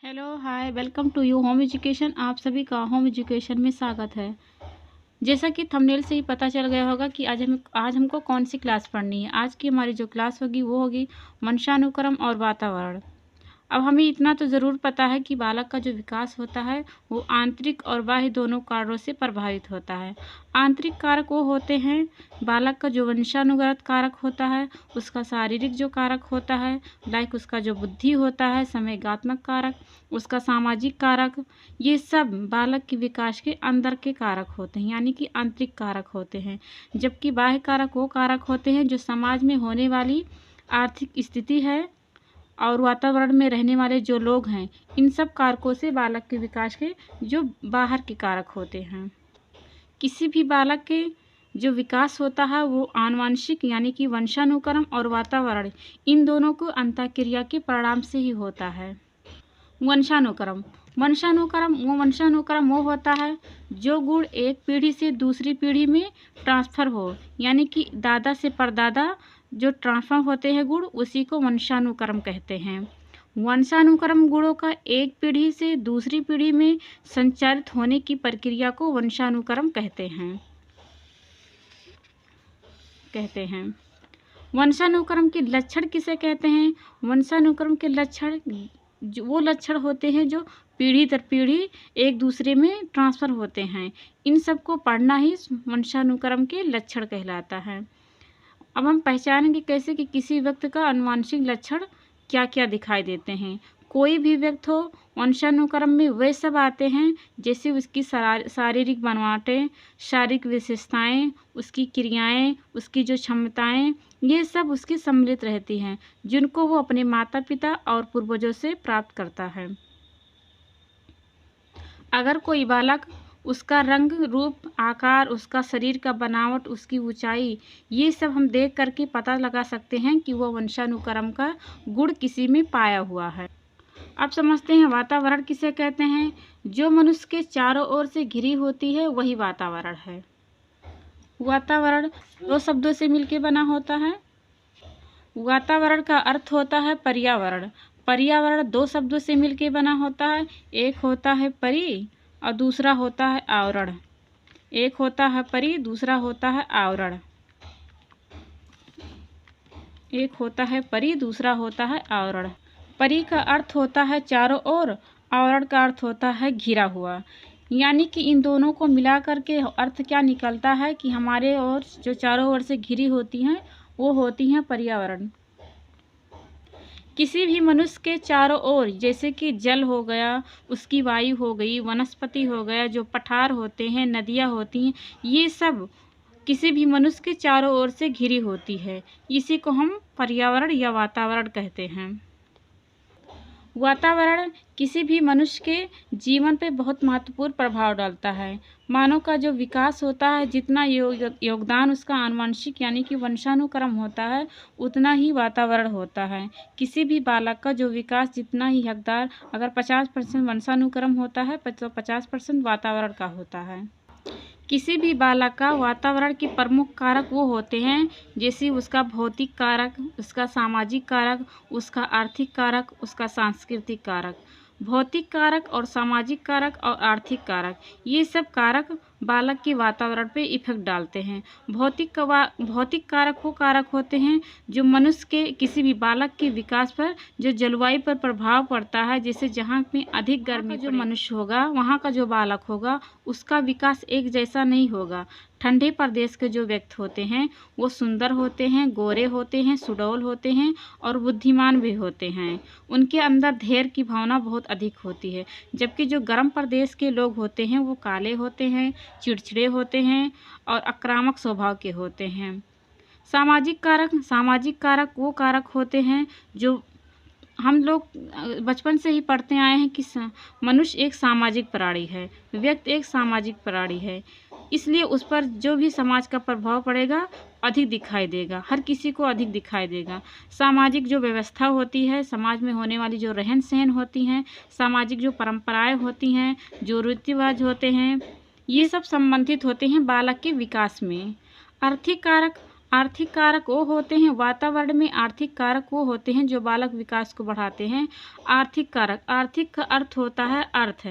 Hello hi welcome to you home education. आप सभी का होम एजुकेशन में स्वागत है। जैसा कि थंबनेल से ही पता चल गया होगा कि आज हमको कौन सी क्लास पढ़नी है। आज की हमारी जो क्लास होगी वो होगी वंशानुक्रम और वातावरण। अब हमें इतना तो ज़रूर पता है कि बालक का जो विकास होता है वो आंतरिक और बाह्य दोनों कारणों से प्रभावित होता है। आंतरिक कारक वो होते हैं, बालक का जो वंशानुगत कारक होता है, उसका शारीरिक जो कारक होता है, लाइक उसका जो बुद्धि होता है, समयगात्मक कारक, उसका सामाजिक कारक, ये सब बालक के विकास के अंदर के कारक होते हैं, यानी कि आंतरिक कारक होते हैं। जबकि बाह्य कारक वो कारक होते हैं जो समाज में होने वाली आर्थिक स्थिति है और वातावरण में रहने वाले जो लोग हैं, इन सब कारकों से बालक के विकास के जो बाहर के कारक होते हैं। किसी भी बालक के जो विकास होता है वो आनुवंशिक यानी कि वंशानुक्रम और वातावरण, इन दोनों को अंतःक्रिया के परिणाम से ही होता है। वंशानुक्रम वंशानुक्रम वो होता है जो गुण एक पीढ़ी से दूसरी पीढ़ी में ट्रांसफ़र हो, यानी कि दादा से परदादा जो ट्रांसफ़र होते हैं गुण, उसी को वंशानुक्रम कहते हैं। वंशानुक्रम गुणों का एक पीढ़ी से दूसरी पीढ़ी में संचारित होने की प्रक्रिया को वंशानुक्रम कहते हैं। वंशानुक्रम के लक्षण किसे कहते हैं? वंशानुक्रम के लक्षण वो लक्षण होते हैं जो पीढ़ी दर पीढ़ी एक दूसरे में ट्रांसफ़र होते हैं। इन सब को पढ़ना ही वंशानुक्रम के लक्षण कहलाता है। अब हम पहचानेंगे कैसे कि किसी व्यक्ति का आनुवंशिक लक्षण क्या क्या दिखाई देते हैं। कोई भी व्यक्ति हो, वंशानुक्रम में वे सब आते हैं जैसे उसकी शारीरिक बनावटें, शारीरिक विशेषताएं, उसकी क्रियाएं, उसकी जो क्षमताएं, ये सब उसकी सम्मिलित रहती हैं, जिनको वो अपने माता पिता और पूर्वजों से प्राप्त करता है। अगर कोई बालक, उसका रंग रूप आकार, उसका शरीर का बनावट, उसकी ऊंचाई, ये सब हम देख करके पता लगा सकते हैं कि वह वंशानुक्रम का गुण किसी में पाया हुआ है। अब समझते हैं वातावरण किसे कहते हैं। जो मनुष्य के चारों ओर से घिरी होती है वही वातावरण है। वातावरण दो शब्दों से मिलकर बना होता है। वातावरण का अर्थ होता है पर्यावरण। पर्यावरण दो शब्दों से मिलकर बना होता है। एक होता है परि और दूसरा होता है आवरण। एक होता है परि, दूसरा होता है आवरण। एक होता है परि, दूसरा होता है आवरण। परि का अर्थ होता है चारों ओर, आवरण का अर्थ होता है घिरा हुआ। यानी कि इन दोनों को मिला करके अर्थ क्या निकलता है कि हमारे ओर जो चारों ओर से घिरी होती हैं वो होती हैं पर्यावरण। किसी भी मनुष्य के चारों ओर, जैसे कि जल हो गया, उसकी वायु हो गई, वनस्पति हो गया, जो पठार होते हैं, नदियाँ होती हैं, ये सब किसी भी मनुष्य के चारों ओर से घिरी होती है। इसी को हम पर्यावरण या वातावरण कहते हैं। वातावरण किसी भी मनुष्य के जीवन पे बहुत महत्वपूर्ण प्रभाव डालता है। मानव का जो विकास होता है, जितना योगदान उसका आनुवंशिक यानी कि वंशानुक्रम होता है, उतना ही वातावरण होता है। किसी भी बालक का जो विकास जितना ही हकदार, अगर 50% वंशानुक्रम होता है तो 50% वातावरण का होता है। किसी भी बालक का वातावरण के प्रमुख कारक वो होते हैं जैसे उसका भौतिक कारक, उसका सामाजिक कारक, उसका आर्थिक कारक, उसका सांस्कृतिक कारक। भौतिक कारक और सामाजिक कारक और आर्थिक कारक, ये सब कारक बालक के वातावरण पे इफेक्ट डालते हैं। भौतिक कारक वो कारक होते हैं जो मनुष्य के किसी भी बालक के विकास पर, जो जलवायु पर प्रभाव पड़ता है। जैसे जहाँ में अधिक गर्मी, जो मनुष्य होगा, वहाँ का जो बालक होगा, उसका विकास एक जैसा नहीं होगा। ठंडे प्रदेश के जो व्यक्ति होते हैं वो सुंदर होते हैं, गोरे होते हैं, सुडौल होते हैं और बुद्धिमान भी होते हैं। उनके अंदर धैर्य की भावना बहुत अधिक होती है। जबकि जो गर्म प्रदेश के लोग होते हैं वो काले होते हैं, चिड़चिड़े होते हैं और आक्रामक स्वभाव के होते हैं। सामाजिक कारक वो कारक होते हैं जो हम लोग बचपन से ही पढ़ते आए हैं कि मनुष्य एक सामाजिक प्राणी है, व्यक्ति एक सामाजिक प्राणी है। इसलिए उस पर जो भी समाज का प्रभाव पड़ेगा अधिक दिखाई देगा, हर किसी को अधिक दिखाई देगा। सामाजिक जो व्यवस्था होती है, समाज में होने वाली जो रहन सहन होती हैं, सामाजिक जो परंपराएं होती हैं, जो रीति रिवाज होते हैं, ये सब संबंधित होते हैं बालक के विकास में। आर्थिक कारक वो होते हैं, वातावरण में आर्थिक कारक वो होते हैं जो बालक विकास को बढ़ाते हैं। आर्थिक कारक, आर्थिक का अर्थ होता है अर्थ,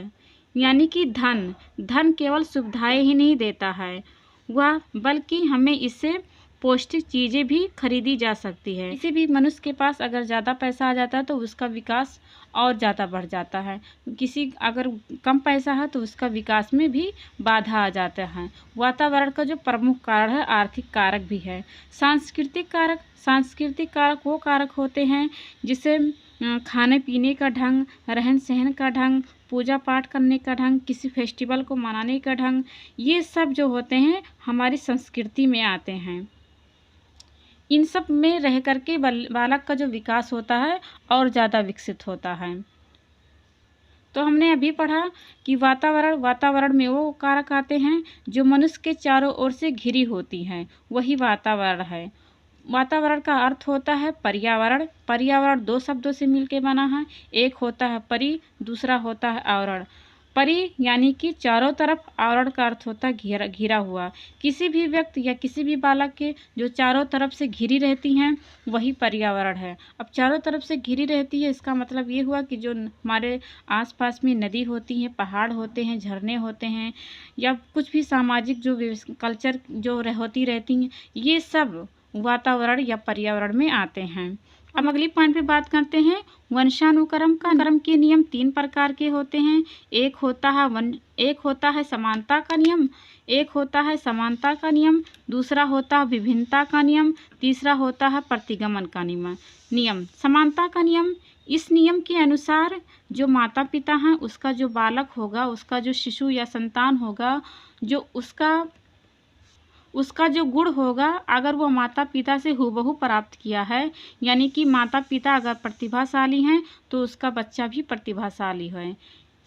यानी कि धन। धन केवल सुविधाएं ही नहीं देता है वह, बल्कि हमें इससे पौष्टिक चीज़ें भी खरीदी जा सकती है। किसी भी मनुष्य के पास अगर ज़्यादा पैसा आ जाता है तो उसका विकास और ज़्यादा बढ़ जाता है। किसी अगर कम पैसा है तो उसका विकास में भी बाधा आ जाता है। वातावरण का जो प्रमुख कारण है आर्थिक कारक भी है। सांस्कृतिक कारक, सांस्कृतिक कारक वो कारक होते हैं जिसे खाने पीने का ढंग, रहन सहन का ढंग, पूजा पाठ करने का ढंग, किसी फेस्टिवल को मनाने का ढंग, ये सब जो होते हैं हमारी संस्कृति में आते हैं। इन सब में रह करके बालक का जो विकास होता है और ज़्यादा विकसित होता है। तो हमने अभी पढ़ा कि वातावरण, वातावरण में वो कारक आते हैं जो मनुष्य के चारों ओर से घिरी होती हैं, वही वातावरण है। वातावरण का अर्थ होता है पर्यावरण। पर्यावरण दो शब्दों से मिलकर बना है, एक होता है परि, दूसरा होता है आवरण। परि यानी कि चारों तरफ, आवरण का अर्थ होता है घेरा, घिरा हुआ। किसी भी व्यक्ति या किसी भी बालक के जो चारों तरफ से घिरी रहती हैं वही पर्यावरण है। अब चारों तरफ से घिरी रहती है इसका मतलब ये हुआ कि जो हमारे आसपास में नदी होती हैं, पहाड़ होते हैं, झरने होते हैं, या कुछ भी सामाजिक जो कल्चर जो होती रहती हैं, ये सब वातावरण या पर्यावरण में आते हैं। अब अगली पॉइंट पे बात करते हैं वंशानुक्रम का। क्रम के नियम 3 प्रकार के होते हैं। एक होता है समानता का नियम, एक होता है समानता का नियम, दूसरा होता है विभिन्नता का नियम, तीसरा होता है प्रतिगमन का नियम। समानता का नियम, इस नियम के अनुसार जो माता पिता हैं उसका जो बालक होगा, उसका जो शिशु या संतान होगा, जो उसका जो गुण होगा, अगर वो माता पिता से हूबहू प्राप्त किया है, यानी कि माता पिता अगर प्रतिभाशाली हैं तो उसका बच्चा भी प्रतिभाशाली है।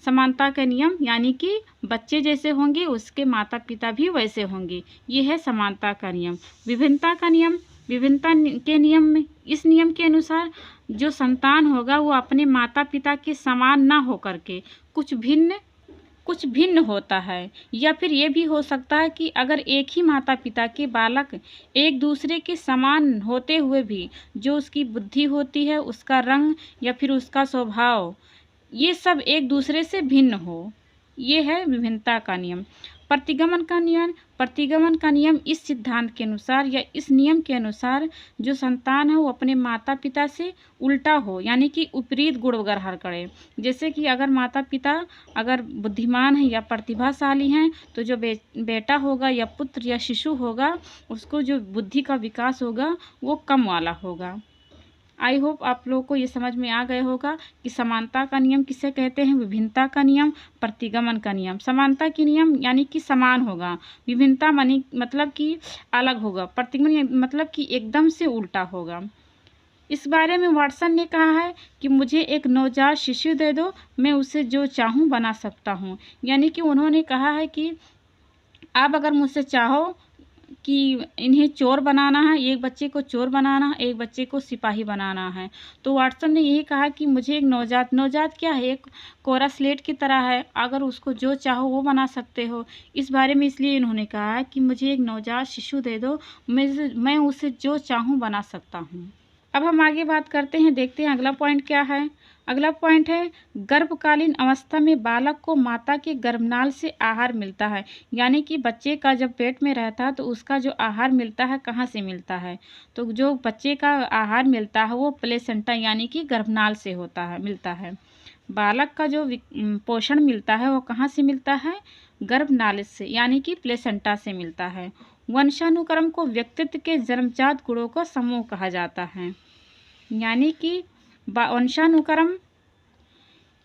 समानता का नियम यानी कि बच्चे जैसे होंगे उसके माता पिता भी वैसे होंगे, ये है समानता का नियम। विभिन्नता का नियम, विभिन्नता के नियम में, इस नियम के अनुसार जो संतान होगा वो अपने माता पिता के समान ना होकर के कुछ भिन्न होता है। या फिर ये भी हो सकता है कि अगर एक ही माता पिता के बालक एक दूसरे के समान होते हुए भी जो उसकी बुद्धि होती है, उसका रंग या फिर उसका स्वभाव, ये सब एक दूसरे से भिन्न हो, ये है विभिन्नता का नियम। प्रतिगमन का नियम, प्रतिगमन का नियम इस सिद्धांत के अनुसार या इस नियम के अनुसार जो संतान है वो अपने माता पिता से उल्टा हो, यानी कि विपरीत गुण ग्रहण करे। जैसे कि अगर माता पिता अगर बुद्धिमान है या प्रतिभाशाली हैं तो जो बेटा होगा या पुत्र या शिशु होगा उसको जो बुद्धि का विकास होगा वो कम वाला होगा। आई होप आप लोगों को ये समझ में आ गया होगा कि समानता का नियम किसे कहते हैं, विभिन्नता का नियम, प्रतिगमन का नियम। समानता की नियम यानी कि समान होगा, विभिन्नता मतलब कि अलग होगा, प्रतिगमन मतलब कि एकदम से उल्टा होगा। इस बारे में वाटसन ने कहा है कि मुझे एक नवजात शिशु दे दो, मैं उसे जो चाहूँ बना सकता हूँ। यानी कि उन्होंने कहा है कि आप अगर मुझसे चाहो कि इन्हें चोर बनाना है, एक बच्चे को चोर बनाना है, एक बच्चे को सिपाही बनाना है, तो वाटसन ने यही कहा कि मुझे एक नवजात क्या है, एक कोरा स्लेट की तरह है, अगर उसको जो चाहो वो बना सकते हो। इस बारे में इसलिए इन्होंने कहा है कि मुझे एक नवजात शिशु दे दो, मैं उसे जो चाहूँ बना सकता हूँ। अब हम आगे बात करते हैं, देखते हैं अगला पॉइंट क्या है। अगला पॉइंट है गर्भकालीन अवस्था में बालक को माता के गर्भनाल से आहार मिलता है। यानी कि बच्चे का जब पेट में रहता है तो उसका जो आहार मिलता है कहाँ से मिलता है, तो जो बच्चे का आहार मिलता है वो प्लेसेंटा यानी कि गर्भनाल से मिलता है। बालक का जो पोषण मिलता है वो कहाँ से मिलता है, गर्भनाल से यानी कि प्लेसेंटा से मिलता है। वंशानुक्रम को व्यक्तित्व के जन्मजात गुणों का समूह कहा जाता है। यानी कि वंशानुक्रम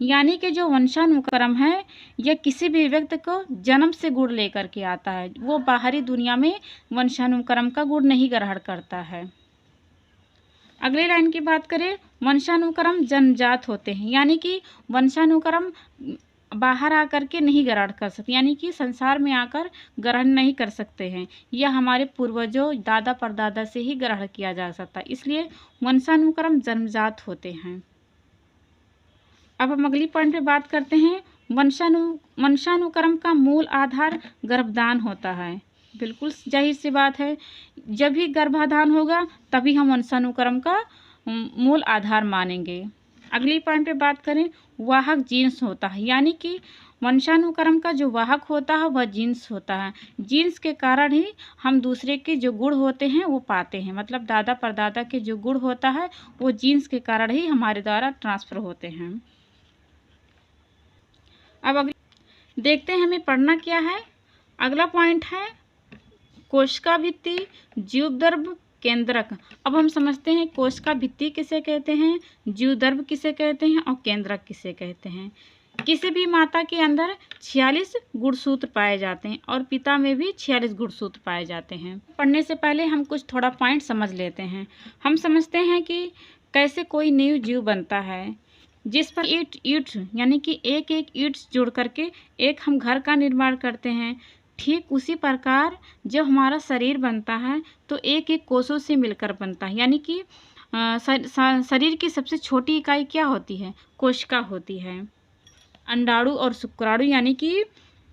यानी कि जो वंशानुक्रम है यह किसी भी व्यक्ति को जन्म से गुण लेकर के आता है, वो बाहरी दुनिया में वंशानुक्रम का गुण नहीं ग्रहण करता है। अगले लाइन की बात करें, वंशानुक्रम जन्मजात होते हैं। यानी कि वंशानुक्रम बाहर आकर के नहीं ग्रहण कर सकते, यानी कि संसार में आकर ग्रहण नहीं कर सकते हैं, यह हमारे पूर्वजों दादा परदादा से ही ग्रहण किया जा सकता है, इसलिए वंशानुक्रम जन्मजात होते हैं। अब हम अगली पॉइंट पे बात करते हैं, वंशानुक्रम का मूल आधार गर्भदान होता है। बिल्कुल जाहिर सी बात है, जब भी गर्भाधान होगा तभी हम वंशानुक्रम का मूल आधार मानेंगे। अगली पॉइंट पे बात करें, वाहक जीन्स होता है, यानी कि वंशानुक्रम का जो वाहक होता है वह जीन्स होता है। जीन्स के कारण ही हम दूसरे के जो गुण होते हैं वो पाते हैं, मतलब दादा परदादा के जो गुण होता है वो जीन्स के कारण ही हमारे द्वारा ट्रांसफ़र होते हैं। अब अगले देखते हैं हमें पढ़ना क्या है। अगला पॉइंट है कोशिका भित्ति, जीवदर्भ, केंद्रक। अब हम समझते हैं कोशिका भित्ति किसे कहते हैं, जीवदर्भ किसे कहते हैं और केंद्रक किसे कहते हैं। किसी भी माता के अंदर 46 गुणसूत्र पाए जाते हैं और पिता में भी 46 गुणसूत्र पाए जाते हैं। पढ़ने से पहले हम कुछ थोड़ा पॉइंट समझ लेते हैं। हम समझते हैं कि कैसे कोई न्यू जीव बनता है, जिस पर ईंट यानी कि एक एक ईंट जोड़ करके एक हम घर का निर्माण करते हैं। ठीक उसी प्रकार जब हमारा शरीर बनता है तो एक एक कोषों से मिलकर बनता है, यानी कि शरीर की सबसे छोटी इकाई क्या होती है, कोशिका होती है। अंडाणु और शुक्राणु यानी कि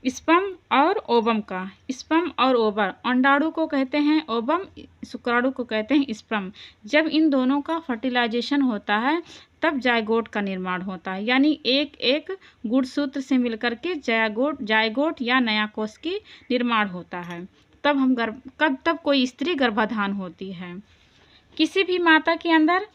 स्पर्म और ओवम का, स्पर्म और ओवर, अंडाणु को कहते हैं ओवम, शुक्राणु को कहते हैं स्पर्म। जब इन दोनों का फर्टिलाइजेशन होता है तब जायगोट का निर्माण होता है, यानी एक एक गुणसूत्र से मिलकर के जायगोट या नया कोष की निर्माण होता है। तब कोई स्त्री गर्भाधान होती है। किसी भी माता के अंदर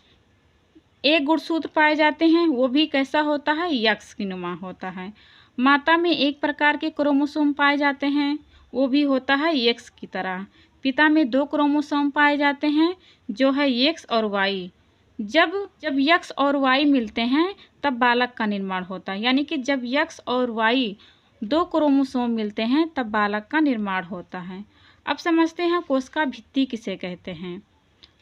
एक गुणसूत्र पाए जाते हैं, वो भी कैसा होता है, यक्ष की नुमा होता है। माता में एक प्रकार के क्रोमोसोम पाए जाते हैं, वो भी होता है एक्स की तरह। पिता में 2 क्रोमोसोम पाए जाते हैं, जो है एक्स और वाई। जब एक्स और वाई मिलते हैं तब बालक का निर्माण होता है, यानी कि जब एक्स और वाई 2 क्रोमोसोम मिलते हैं तब बालक का निर्माण होता है। अब समझते हैं कोशिका भित्ति किसे कहते हैं।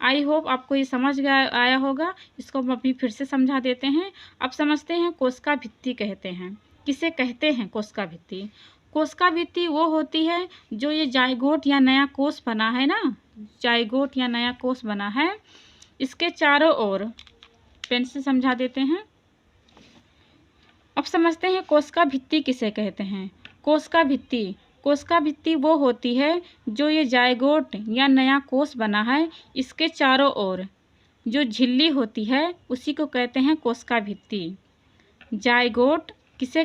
आई होप आपको ये समझ आया होगा। इसको हम अभी फिर से समझा देते हैं। अब समझते हैं कोशिका भित्ति कहते हैं किसे कहते हैं। कोशिका भित्ति, कोशिका भित्ति वो होती है जो ये जायगोट या नया कोष बना है ना, जायगोट या नया कोष बना है, इसके चारों ओर, पेन से समझा देते हैं। अब समझते हैं कोशिका भित्ति किसे कहते हैं। कोशिका भित्ति वो होती है जो ये जायगोट या नया कोष बना है, इसके चारों ओर जो झिल्ली होती है उसी को कहते हैं कोशिका भित्ति। जायगोट किसे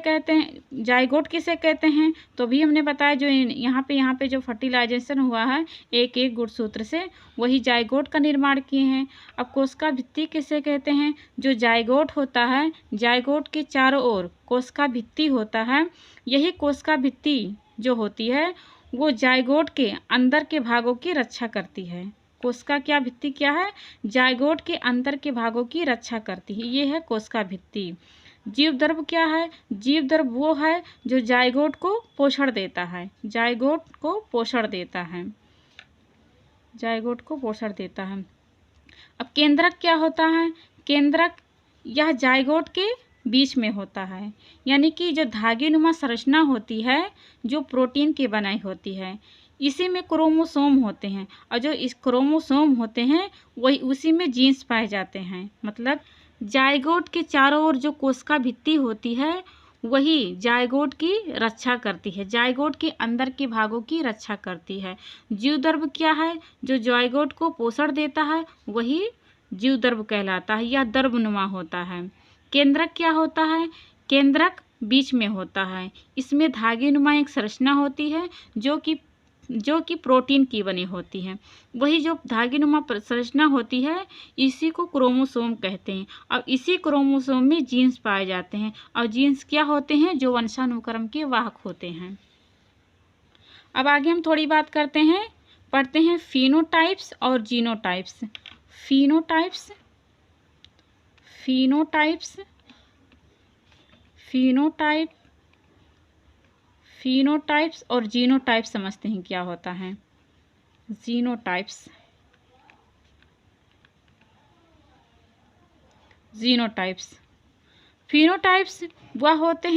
कहते हैं, तो भी हमने बताया जो यहाँ पे जो फर्टिलाइजेशन हुआ है एक एक गुणसूत्र से, वही जायगोट का निर्माण किए हैं। अब कोशिका भित्ति किसे कहते हैं, जो जायगोट होता है, जायगोट के चारों ओर कोशिका भित्ति होता है। यही कोशिका भित्ति जो होती है वो जायगोट के अंदर के भागों की रक्षा करती है। कोशिका क्या भित्ति क्या है, जायगोट के अंदर के भागों की रक्षा करती है, ये है कोशिका भित्ति। जीवदर्भ क्या है, जीवदर्भ वो है जो जायगोट को पोषण देता है, जायगोट को पोषण देता है। अब केंद्रक क्या होता है, केंद्रक यह जायगोट के बीच में होता है, यानी कि जो धागेनुमा संरचना होती है जो प्रोटीन की बनाई होती है, इसी में क्रोमोसोम होते हैं और जो इस क्रोमोसोम होते हैं वही उसी में जीन्स पाए जाते हैं। मतलब जायगोट के चारों ओर जो कोशिका भित्ति होती है वही जायगोट की रक्षा करती है, जायगोट के अंदर के भागों की रक्षा करती है। जीवदर्भ क्या है, जो जायगोट को पोषण देता है वही जीवदर्भ कहलाता है या दर्भनुमा होता है। केंद्रक क्या होता है, केंद्रक बीच में होता है, इसमें धागेनुमा एक संरचना होती है जो कि प्रोटीन की बनी होती है। वही जो धागेनुमा संरचना होती है इसी को क्रोमोसोम कहते हैं। अब इसी क्रोमोसोम में जीन्स पाए जाते हैं और जीन्स क्या होते हैं, जो वंशानुक्रम के वाहक होते हैं। अब आगे हम थोड़ी बात करते हैं, पढ़ते हैं फिनोटाइप्स और जीनोटाइप्स। फिनोटाइप्स और जीनोटाइप्स समझते हैं क्या होता है। जीनोटाइप्स फिनोटाइप्स वह होते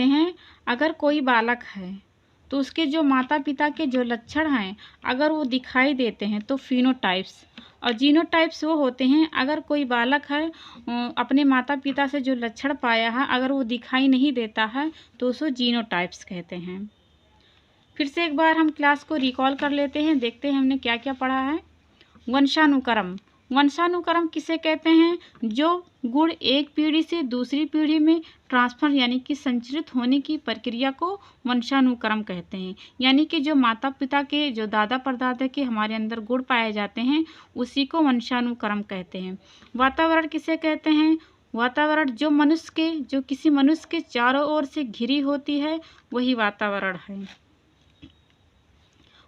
हैं अगर कोई बालक है तो उसके जो माता पिता के जो लक्षण हैं अगर वो दिखाई देते हैं तो फिनोटाइप्स। और जीनोटाइप्स वो होते हैं अगर कोई बालक है अपने माता पिता से जो लक्षण पाया है अगर वो दिखाई नहीं देता है तो उसको जीनोटाइप्स कहते हैं। फिर से एक बार हम क्लास को रिकॉल कर लेते हैं, देखते हैं हमने क्या क्या पढ़ा है। वंशानुक्रम, वंशानुक्रम किसे कहते हैं? जो गुण एक पीढ़ी से दूसरी पीढ़ी में ट्रांसफर यानी कि संचरित होने की प्रक्रिया को वंशानुक्रम कहते हैं। यानी कि जो माता पिता के, जो दादा परदादा के हमारे अंदर गुण पाए जाते हैं, उसी को वंशानुक्रम कहते हैं। वातावरण किसे कहते हैं? वातावरण जो किसी मनुष्य के चारों ओर से घिरी होती है, वही वातावरण है।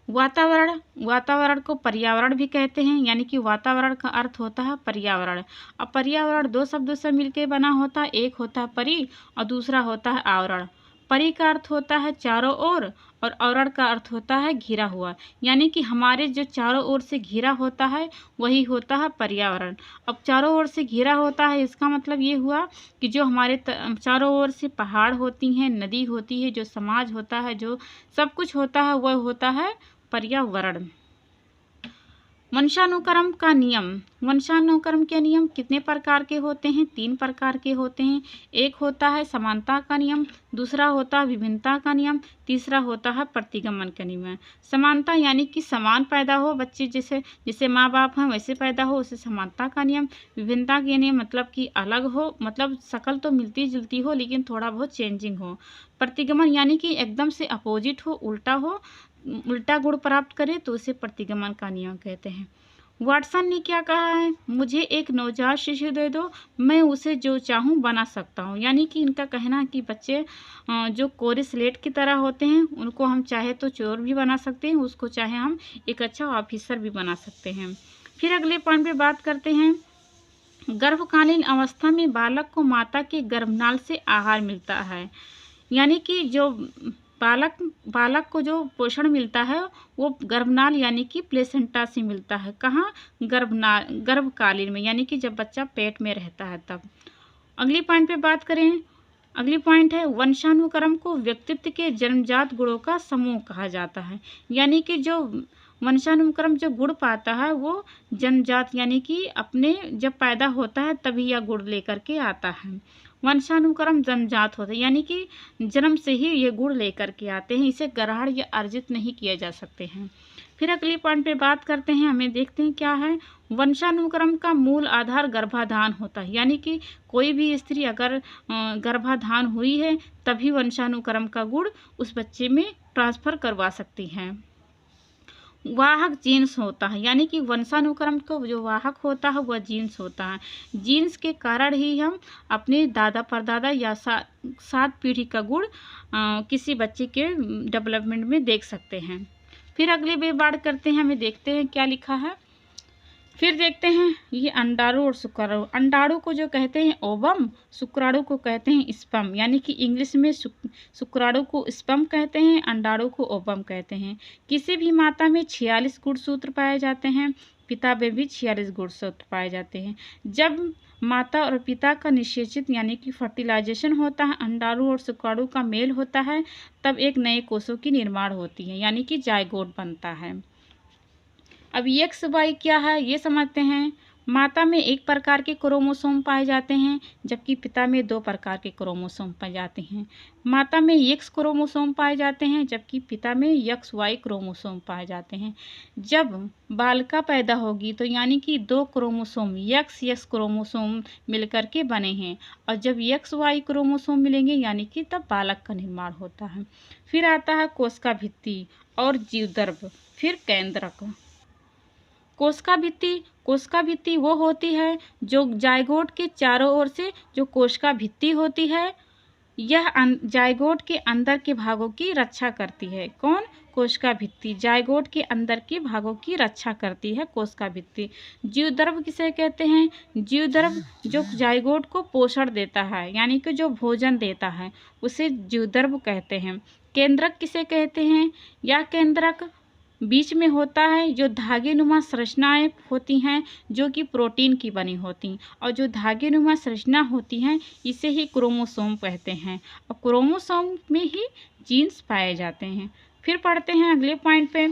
वातावरण को पर्यावरण भी कहते हैं, यानी कि वातावरण का अर्थ होता है पर्यावरण। अब पर्यावरण दो शब्दों से मिलकर बना होता है, एक होता है परि और दूसरा होता है आवरण। परि का अर्थ होता है चारों ओर और आवरण का अर्थ होता है घिरा हुआ, यानी कि हमारे जो चारों ओर से घिरा होता है वही होता है पर्यावरण। अब चारों ओर से घिरा होता है, इसका मतलब ये हुआ कि जो हमारे चारों ओर से पहाड़ होती हैं, नदी होती है, जो समाज होता है, जो सब कुछ होता है, वह होता है पर्यावरण। वंशानुक्रम का नियम, वंशानुक्रम के नियम कितने प्रकार के होते हैं? 3 प्रकार के होते हैं। एक होता है समानता का नियम, दूसरा होता है विभिन्नता का नियम, तीसरा होता है प्रतिगमन का नियम। समानता यानी कि समान पैदा हो बच्चे, जैसे माँ बाप हैं वैसे पैदा हो, उसे समानता का नियम। विभिन्नता के नियम मतलब कि अलग हो, मतलब शक्ल तो मिलती जुलती हो लेकिन थोड़ा बहुत चेंजिंग हो। प्रतिगमन यानी कि एकदम से अपोजिट हो, उल्टा हो, उल्टा गुण प्राप्त करे तो उसे प्रतिगमन का नियम कहते हैं। वाटसन ने क्या कहा है? मुझे एक नवजात शिशु दे दो, मैं उसे जो चाहूँ बना सकता हूँ। यानी कि इनका कहना है कि बच्चे जो कोरे स्लेट की तरह होते हैं, उनको हम चाहे तो चोर भी बना सकते हैं, उसको चाहे हम एक अच्छा ऑफिसर भी बना सकते हैं। फिर अगले पॉइंट पे बात करते हैं। गर्भकालीन अवस्था में बालक को माता के गर्भनाल से आहार मिलता है। यानी कि जो बालक को जो पोषण मिलता है वो गर्भनाल यानी कि प्लेसेंटा से मिलता है। कहाँ? गर्भकालीन में, यानी कि जब बच्चा पेट में रहता है तब। अगली पॉइंट पे बात करें। अगली पॉइंट है वंशानुक्रम को व्यक्तित्व के जन्मजात गुणों का समूह कहा जाता है। यानी कि जो वंशानुक्रम जो गुण पाता है वो जन्मजात यानी कि अपने जब पैदा होता है तभी यह गुण लेकर के आता है। वंशानुक्रम जन्मजात होता है, यानी कि जन्म से ही ये गुण लेकर के आते हैं, इसे ग्रहण या अर्जित नहीं किए जा सकते हैं। फिर अगली पॉइंट पे बात करते हैं, हमें देखते हैं क्या है। वंशानुक्रम का मूल आधार गर्भाधान होता है, यानी कि कोई भी स्त्री अगर गर्भाधान हुई है तभी वंशानुक्रम का गुण उस बच्चे में ट्रांसफ़र करवा सकती हैं। वाहक जीन्स होता है, यानी कि वंशानुक्रम को जो वाहक होता है वह जीन्स होता है। जीन्स के कारण ही हम अपने दादा परदादा या 7 पीढ़ी का गुण किसी बच्चे के डेवलपमेंट में देख सकते हैं। फिर अगली बात करते हैं, हमें देखते हैं क्या लिखा है। फिर देखते हैं ये अंडाणु और शुक्राणु। अंडाणु को जो कहते हैं ओवम, शुक्राणु को कहते हैं स्पर्म, यानी कि इंग्लिश में शुक्राणु को स्पर्म कहते हैं, अंडाणु को ओवम कहते हैं। किसी भी माता में 46 गुणसूत्र पाए जाते हैं, पिता में भी 46 गुणसूत्र पाए जाते हैं। जब माता और पिता का निषेचित यानी कि फर्टिलाइजेशन होता है, अंडाणु और शुक्राणु का मेल होता है, तब एक नए कोषों की निर्माण होती है, यानी कि जायगोट बनता है। अब XY क्या है ये समझते हैं। माता में 1 प्रकार के क्रोमोसोम पाए जाते हैं, जबकि पिता में 2 प्रकार के क्रोमोसोम पाए जाते हैं। माता में X क्रोमोसोम पाए जाते हैं, जबकि पिता में XY क्रोमोसोम पाए जाते हैं। जब बालिका पैदा होगी तो यानी कि 2 क्रोमोसोम XX क्रोमोसोम मिलकर के बने हैं, और जब XY क्रोमोसोम मिलेंगे यानी कि तब बालक का निर्माण होता है। फिर आता है कोशिका भित्ति और जीवदर्भ, फिर केंद्रक। कोशिका भित्ति वो होती है जो जायगोट के चारों ओर से जो कोशिका भित्ति होती है, यह जायगोट के अंदर के भागों की रक्षा करती है। कौन? कोशिका भित्ति जायगोट के अंदर के भागों की रक्षा करती है, कोशिका भित्ति। जीवद्रव्य किसे कहते हैं? जीवद्रव्य जो जायगोट को पोषण देता है, यानी कि जो भोजन देता है, उसे जीवद्रव्य कहते हैं। केंद्रक किसे कहते हैं? यह केंद्रक बीच में होता है, जो धागेनुमा संरचनाएं होती हैं जो कि प्रोटीन की बनी होती, और जो धागेनुमा संरचना होती हैं इसे ही क्रोमोसोम कहते हैं, और क्रोमोसोम में ही जीन्स पाए जाते हैं। फिर पढ़ते हैं अगले पॉइंट पे,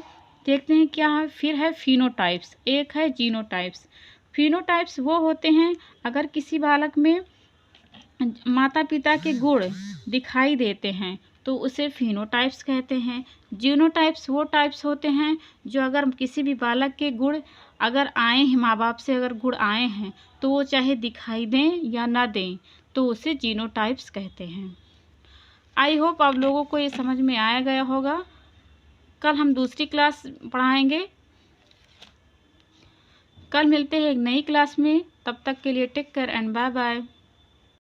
देखते हैं क्या है। फिर है फिनोटाइप्स, एक है जीनोटाइप्स। फिनोटाइप्स वो होते हैं अगर किसी बालक में माता पिता के गुण दिखाई देते हैं तो उसे फिनोटाइप्स कहते हैं। जीनोटाइप्स वो टाइप्स होते हैं जो अगर किसी भी बालक के गुण अगर आए हैं, माँ बाप से अगर गुण आए हैं, तो वो चाहे दिखाई दें या ना दें, तो उसे जीनोटाइप्स कहते हैं। आई होप आप लोगों को ये समझ में आया गया होगा। कल हम दूसरी क्लास पढ़ाएंगे। कल मिलते हैं एक नई क्लास में। तब तक के लिए take care and bye bye.